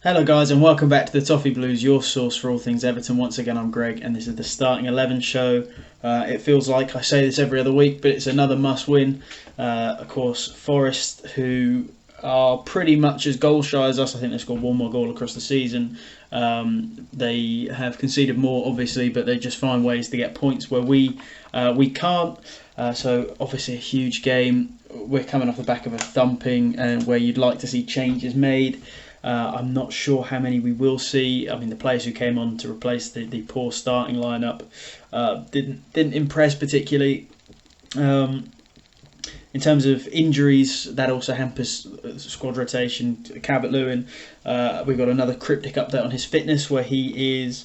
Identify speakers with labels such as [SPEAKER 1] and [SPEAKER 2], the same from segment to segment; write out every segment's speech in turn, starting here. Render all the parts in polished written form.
[SPEAKER 1] Hello guys and welcome back to the Toffee Blues, your source for all things Everton. Once again I'm Greg and this is the Starting 11 show. It feels like I say this every other week, but it's another must win. Of course, Forest, who are pretty much as goal shy as us. I think they've scored one more goal across the season. They have conceded more obviously, but they just find ways to get points where we can't. So obviously a huge game. We're coming off the back of a thumping and where you'd like to see changes made. I'm not sure how many we will see. I mean, the players who came on to replace the poor starting lineup didn't impress particularly. In terms of injuries, that also hampers squad rotation. Calvert-Lewin, we've got another cryptic update on his fitness, where he is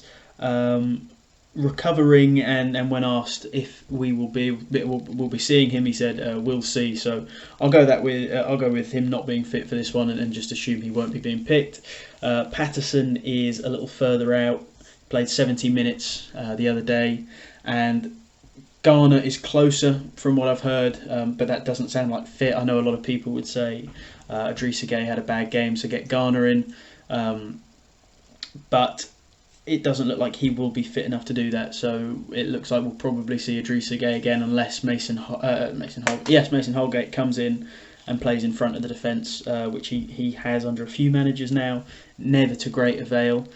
[SPEAKER 1] recovering, and when asked if we'll be seeing him, he said we'll see. So I'll go with him not being fit for this one, and just assume he won't be being picked. Patterson is a little further out, played 70 minutes the other day, and Garner is closer from what I've heard, but that doesn't sound like fit. I know a lot of people would say Idrissa Gueye had a bad game, so get Garner in, but it doesn't look like he will be fit enough to do that. So it looks like we'll probably see Idrissa Gueye again, unless Mason Holgate comes in and plays in front of the defence, which he has under a few managers now, never to great avail.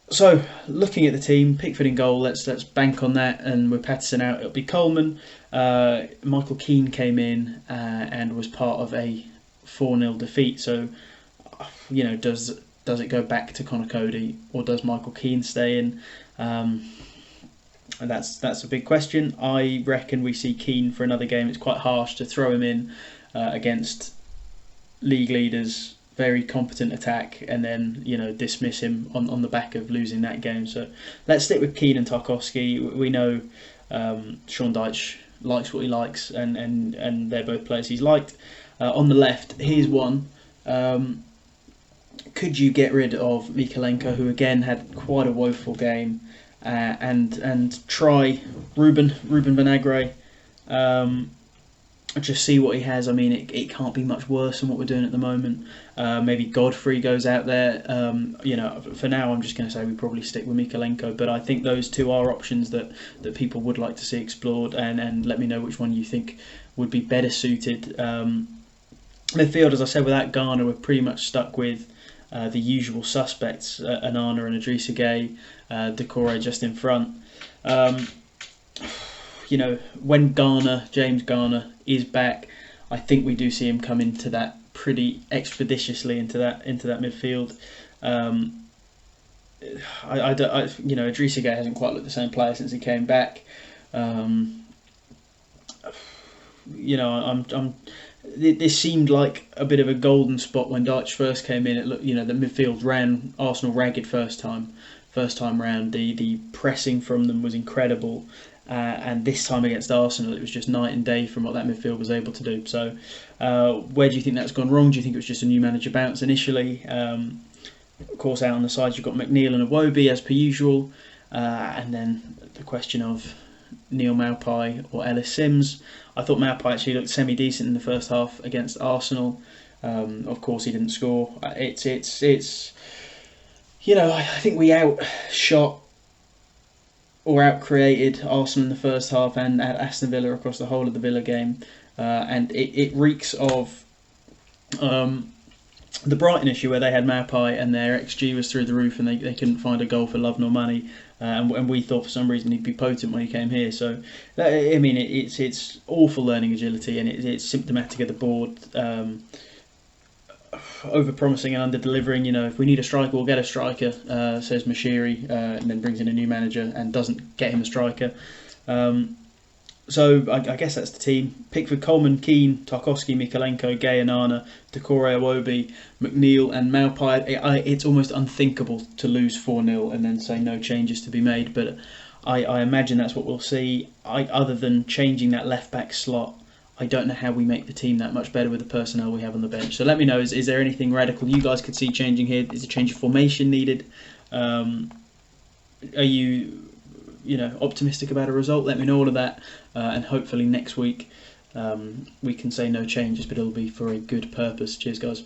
[SPEAKER 1] So looking at the team, Pickford in goal. Let's bank on that, and with Patterson out, it'll be Coleman. Michael Keane came in and was part of a 4-0 defeat. So does it go back to Connor Cody, or does Michael Keane stay in? And that's a big question. I reckon we see Keane for another game. It's quite harsh to throw him in against league leaders, very competent attack, and then dismiss him on the back of losing that game. So let's stick with Keane and Tarkowski. We know Sean Dyche likes what he likes, and they're both players he's liked. On the left, here's one. Could you get rid of Mykolenko, who again had quite a woeful game, and try Ruben Vinagre? Just see what he has. I mean, it can't be much worse than what we're doing at the moment. Maybe Godfrey goes out there. For now, I'm just going to say we probably stick with Mykolenko. But I think those two are options that people would like to see explored. And let me know which one you think would be better suited. Midfield, as I said, without Garner, we're pretty much stuck with the usual suspects: Onana and Idrissa Gueye, Doucouré just in front. When James Garner is back, I think we do see him come into that pretty expeditiously into that midfield. Idrissa Gueye hasn't quite looked the same player since he came back. This seemed like a bit of a golden spot when Dyche first came in. It looked, the midfield ran Arsenal ragged first time round. The pressing from them was incredible. And this time against Arsenal, it was just night and day from what that midfield was able to do. So, where do you think that's gone wrong? Do you think it was just a new manager bounce initially? Of course, out on the sides you've got McNeil and Iwobi as per usual, and then the question of Neil Maupay or Ellis Sims. I thought Maupay actually looked semi-decent in the first half against Arsenal. Of course, he didn't score. I think we outshot or out-created Arsenal in the first half, and at Aston Villa across the whole of the Villa game. And it reeks of the Brighton issue, where they had Maupay and their XG was through the roof, and they couldn't find a goal for love nor money. And we thought for some reason he'd be potent when he came here. So, I mean, it's awful learning agility, and it's symptomatic of the board over-promising and under-delivering. If we need a striker, we'll get a striker, says Mashiri, and then brings in a new manager and doesn't get him a striker. So I guess that's the team. Pickford, Coleman, Keane, Tarkowski, Mykolenko, Gueye, Onana, Doucouré, Iwobi, McNeil and Maupay. It's almost unthinkable to lose 4-0 and then say no changes to be made, but I imagine that's what we'll see. Other than changing that left-back slot, I don't know how we make the team that much better with the personnel we have on the bench. So let me know, is there anything radical you guys could see changing here? Is a change of formation needed? Are you optimistic about a result? Let me know all of that, and hopefully next week we can say no changes, but it'll be for a good purpose. Cheers, guys.